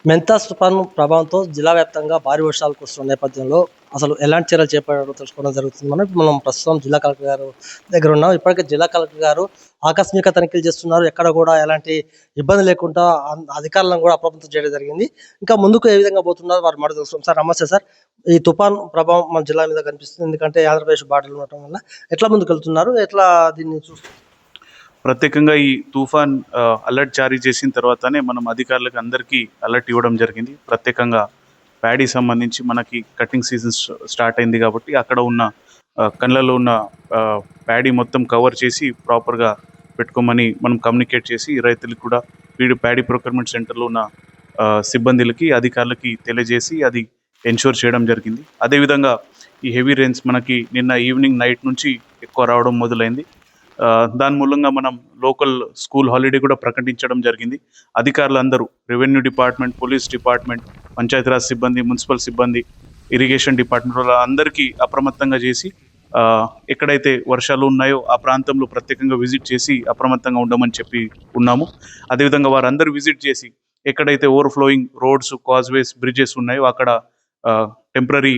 మెంతాస్ తుఫాను ప్రభావంతో జిల్లా వ్యాప్తంగా భారీ వర్షాలు కురుస్తున్న నేపథ్యంలో అసలు ఎలాంటి చర్యలు చేపట్టారో తెలుసుకోవడం జరుగుతుంది. మనం ప్రస్తుతం జిల్లా కలెక్టర్ గారు దగ్గర ఉన్నాం. ఇప్పటికే జిల్లా కలెక్టర్ గారు ఆకస్మిక తనిఖీలు చేస్తున్నారు. ఎక్కడ కూడా ఎలాంటి ఇబ్బంది లేకుండా అధికారులను కూడా అప్రమత్తం చేయడం జరిగింది. ఇంకా ముందుకు ఏ విధంగా పోతున్నారు వారు మాట తెలుసుకుంటాం. సార్ నమస్తే సార్. ఈ తుఫాన్ ప్రభావం మన జిల్లా మీద కనిపిస్తుంది. ఎందుకంటే ఆంధ్రప్రదేశ్ బార్డర్లు ఉండటం వల్ల ఎట్లా ముందుకు వెళ్తున్నారు, ఎట్లా దీన్ని చూస్తున్నారు? ప్రత్యేకంగా ఈ తుఫాన్ అలర్ట్ జారీ చేసిన తర్వాతనే మనం అధికారులకు అందరికీ అలర్ట్ ఇవ్వడం జరిగింది. ప్రత్యేకంగా ప్యాడీ సంబంధించి మనకి కటింగ్ సీజన్ స్టార్ట్ అయింది కాబట్టి అక్కడ ఉన్న కళ్ళలో ఉన్న ప్యాడీ మొత్తం కవర్ చేసి ప్రాపర్గా పెట్టుకోమని మనం కమ్యూనికేట్ చేసి రైతులకు కూడా ప్యాడీ ప్రొక్యూర్మెంట్ సెంటర్లో ఉన్న సిబ్బందులకి అధికారులకి తెలియజేసి అది ఎన్షూర్ చేయడం జరిగింది. అదేవిధంగా ఈ హెవీ రెయిన్స్ మనకి నిన్న ఈవినింగ్ నైట్ నుంచి ఎక్కువ రావడం మొదలైంది. దాని మూలంగా మనం లోకల్ స్కూల్ హాలిడే కూడా ప్రకటించడం జరిగింది. అధికారులు అందరూ revenue department, police department, Panchayati Raj సిబ్బంది, మున్సిపల్ సిబ్బంది, ఇరిగేషన్ డిపార్ట్మెంట్ వాళ్ళ అందరికీ అప్రమత్తంగా చేసి ఎక్కడైతే వర్షాలు ఉన్నాయో ఆ ప్రాంతంలో ప్రత్యేకంగా విజిట్ చేసి అప్రమత్తంగా ఉండమని చెప్పి ఉన్నాము. అదేవిధంగా వారందరూ విజిట్ చేసి ఎక్కడైతే ఓవర్ఫ్లోయింగ్ రోడ్స్, కాజ్వేస్, బ్రిడ్జెస్ ఉన్నాయో అక్కడ టెంపరరీ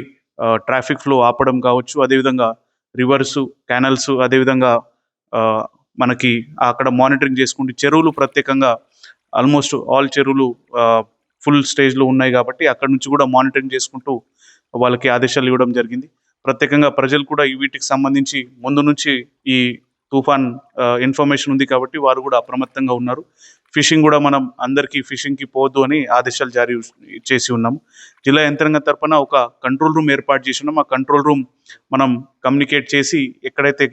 ట్రాఫిక్ ఫ్లో ఆపడం కావచ్చు. అదేవిధంగా రివర్సు, కెనాల్స్, అదేవిధంగా మనకి అక్కడ మానిటరింగ్ చేసుకుంటూ చెరువులు ప్రత్యేకంగా ఆల్మోస్ట్ ఆల్ చెరువులు ఫుల్ స్టేజ్లో ఉన్నాయి కాబట్టి అక్కడ నుంచి కూడా మానిటరింగ్ చేసుకుంటూ వాళ్ళకి ఆదేశాలు ఇవ్వడం జరిగింది. ప్రత్యేకంగా ప్రజలు కూడా వీటికి సంబంధించి ముందు నుంచి ఈ తుఫాన్ ఇన్ఫర్మేషన్ ఉంది కాబట్టి వారు కూడా అప్రమత్తంగా ఉన్నారు. ఫిషింగ్ కూడా మనం అందరికీ ఫిషింగ్కి పోవద్దు అని ఆదేశాలు జారీ చేసి ఉన్నాము. జిల్లా యంత్రాంగం తరఫున ఒక కంట్రోల్ రూమ్ ఏర్పాటు చేసి ఉన్నాం. ఆ కంట్రోల్ రూమ్ మనం కమ్యూనికేట్ చేసి ఎక్కడైతే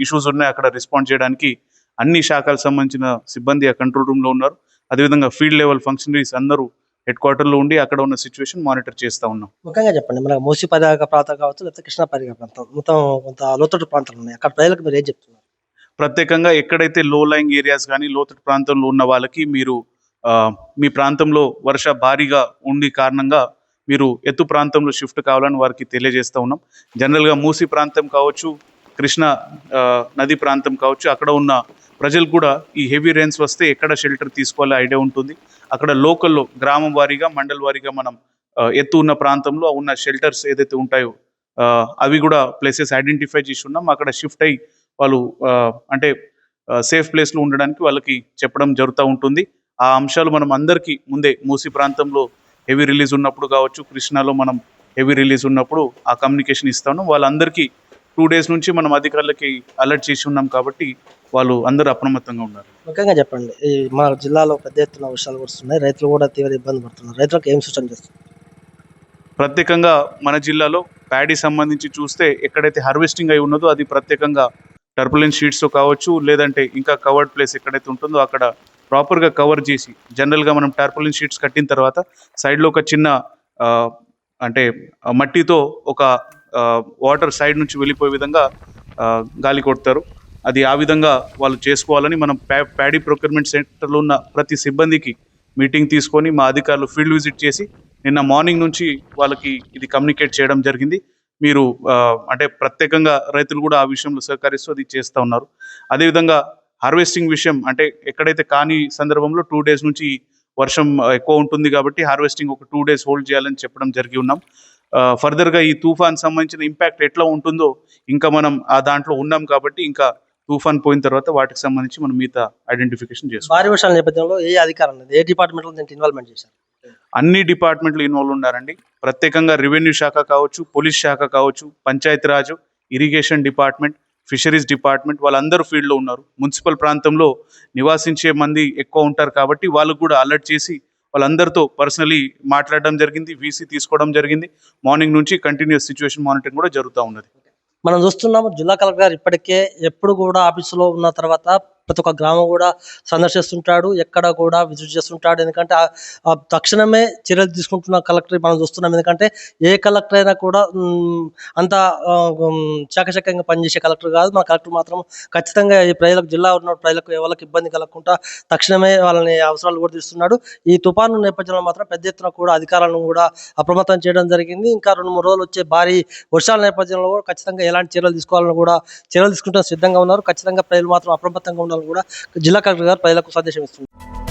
ఇష్యూస్ ఉన్నాయో అక్కడ రెస్పాండ్ చేయడానికి అన్ని శాఖలకు సంబంధించిన సిబ్బంది ఆ కంట్రోల్ రూమ్లో ఉన్నారు. అదేవిధంగా ఫీల్డ్ లెవెల్ ఫంక్షనరీస్ అందరూ హెడ్ క్వార్టర్లో ఉండి అక్కడ ఉన్న సిచ్యువేషన్ మానిటర్ చేస్తూ ఉన్నాం. ముఖ్యంగా చెప్పండి, మన మూసీ పరివాహక ప్రాంతం కావచ్చు, లేకపోతే కృష్ణా పరివాహక ప్రాంతం, మొత్తం కొంత లోతట్టు ప్రాంతాలు ఉన్నాయి. అక్కడ ప్రజలకు మీరు ఏం చెప్తున్నారు? ప్రత్యేకంగా ఎక్కడైతే లో లయింగ్ ఏరియాస్ కానీ లోతట్టు ప్రాంతంలో ఉన్న వాళ్ళకి మీరు మీ ప్రాంతంలో భారీగా ఉండి కారణంగా మీరు ఎత్తు ప్రాంతంలో షిఫ్ట్ కావాలని వారికి తెలియజేస్తూ ఉన్నాం. జనరల్గా మూసీ ప్రాంతం కావచ్చు, కృష్ణా నది ప్రాంతం కావచ్చు, అక్కడ ఉన్న ప్రజలు కూడా ఈ హెవీ రెయిన్స్ వస్తే ఎక్కడ షెల్టర్ తీసుకోవాలో ఐడియా ఉంటుంది. అక్కడ లోకల్లో గ్రామం వారీగా, మండల్ వారీగా మనం ఎత్తు ఉన్న ప్రాంతంలో ఉన్న షెల్టర్స్ ఏదైతే ఉంటాయో అవి కూడా ప్లేసెస్ ఐడెంటిఫై చేసి ఉన్నాం. అక్కడ షిఫ్ట్ అయ్యి వాళ్ళు అంటే సేఫ్ ప్లేస్లో ఉండడానికి వాళ్ళకి చెప్పడం జరుగుతూ ఉంటుంది. ఆ అంశాలు మనం అందరికీ ముందే మూసీ ప్రాంతంలో హెవీ రిలీజ్ ఉన్నప్పుడు కావచ్చు, కృష్ణాలో మనం హెవీ రిలీజ్ ఉన్నప్పుడు ఆ కమ్యూనికేషన్ ఇస్తాను. వాళ్ళందరికీ 2 days నుంచి మనం అధికారులకి అలర్ట్ చేసి ఉన్నాం కాబట్టి వాళ్ళు అందరూ అప్రమత్తంగా ఉన్నారు. ముఖ్యంగా చెప్పండి, ఈ మన జిల్లాలో పెద్ద ఎత్తున వర్షాలు కురుస్తున్నాయి. రైతులు కూడా తీవ్ర ఇబ్బంది పడుతున్నారు. రైతులకు ఏం సూచన చేస్తారు? ప్రత్యేకంగా మన జిల్లాలో ప్యాడీ సంబంధించి చూస్తే ఎక్కడైతే హార్వెస్టింగ్ అయి ఉన్నదో అది ప్రత్యేకంగా టర్బులెన్స్ షీట్స్ కావచ్చు, లేదంటే ఇంకా కవర్డ్ ప్లేస్ ఎక్కడైతే ఉంటుందో అక్కడ ప్రాపర్గా కవర్ చేసి, జనరల్గా మనం టర్బులెన్స్ షీట్స్ కట్టిన తర్వాత సైడ్లో ఒక చిన్న అంటే మట్టితో ఒక వాటర్ సైడ్ నుంచి వెళ్ళిపోయే విధంగా గాలి కొడతారు. అది ఆ విధంగా వాళ్ళు చేసుకోవాలని మనం ప్యాడీ ప్రొక్యూర్మెంట్ సెంటర్లో ఉన్న ప్రతి సిబ్బందికి మీటింగ్ తీసుకొని మా అధికారులు ఫీల్డ్ విజిట్ చేసి నిన్న మార్నింగ్ నుంచి వాళ్ళకి ఇది కమ్యూనికేట్ చేయడం జరిగింది. మీరు అంటే ప్రత్యేకంగా రైతులు కూడా ఆ విషయంలో సహకరిస్తూ అది చేస్తూ ఉన్నారు. అదేవిధంగా హార్వెస్టింగ్ విషయం అంటే ఎక్కడైతే కాని సందర్భంలో 2 days నుంచి వర్షం ఎక్కువ ఉంటుంది కాబట్టి హార్వెస్టింగ్ ఒక 2 days హోల్డ్ చేయాలని చెప్పడం జరిగి ఉన్నాం. ఫర్దర్గా ఈ తుఫాన్ సంబంధించిన ఇంపాక్ట్ ఎట్లా ఉంటుందో ఇంకా మనం ఆ దాంట్లో ఉన్నాం కాబట్టి ఇంకా తుఫాన్ పోయిన తర్వాత వాటికి సంబంధించి మనం మిగతా ఐడెంటిఫికేషన్ చేస్తాం. భారీ వర్షాల నేపథ్యంలో ఏ అధికారులు, ఏ డిపార్ట్మెంట్లో దీనికి ఇన్వాల్వ్మెంట్ చేశారు? అన్ని డిపార్ట్మెంట్లు ఇన్వాల్వ్ ఉన్నారండి. ప్రత్యేకంగా రెవెన్యూ శాఖ కావచ్చు, పోలీస్ శాఖ కావచ్చు, Panchayati Raj, irrigation department, fisheries department వాళ్ళందరూ ఫీల్డ్లో ఉన్నారు. మున్సిపల్ ప్రాంతంలో నివాసించే మంది ఎక్కువ ఉంటారు కాబట్టి వాళ్ళకు కూడా అలర్ట్ చేసి వాళ్ళందరితో పర్సనలీ మాట్లాడడం జరిగింది, వీసీ తీసుకోవడం జరిగింది. మార్నింగ్ నుంచి కంటిన్యూస్ సిచ్యువేషన్ మానిటరింగ్ కూడా జరుగుతూ ఉన్నది. మనం చూస్తున్నాము, జిల్లా కలెక్టర్ గారు ఇప్పటికే ఎప్పుడు కూడా ఆఫీసులో ఉన్న తర్వాత ప్రతి ఒక్క గ్రామం కూడా సందర్శిస్తుంటాడు, ఎక్కడ కూడా విజిట్ చేస్తుంటాడు. ఎందుకంటే తక్షణమే చర్యలు తీసుకుంటున్న కలెక్టర్ మనం చూస్తున్నాం. ఎందుకంటే ఏ కలెక్టర్ అయినా కూడా అంత చాకచక్యంగా పనిచేసే కలెక్టర్ కాదు. మన కలెక్టర్ మాత్రం ఖచ్చితంగా ఈ ప్రజలకు, జిల్లా ఉన్న ప్రజలకు ఎవరికి ఇబ్బంది కలగకుండా తక్షణమే వాళ్ళని అవసరాలు కూడా తీస్తున్నాడు. ఈ తుఫాను నేపథ్యంలో మాత్రం పెద్ద ఎత్తున కూడా అధికారులను కూడా అప్రమత్తం చేయడం జరిగింది. ఇంకా 2-3 రోజులు వచ్చే భారీ వర్షాల నేపథ్యంలో కూడా ఖచ్చితంగా ఎలాంటి చర్యలు తీసుకోవాలని కూడా చర్యలు తీసుకుంటే సిద్ధంగా ఉన్నారు. ఖచ్చితంగా ప్రజలు మాత్రం అప్రమత్తంగా ఉండాలని కూడా జిల్లా కలెక్టర్ గారు ప్రజలకు సందేశం ఇస్తున్నారు.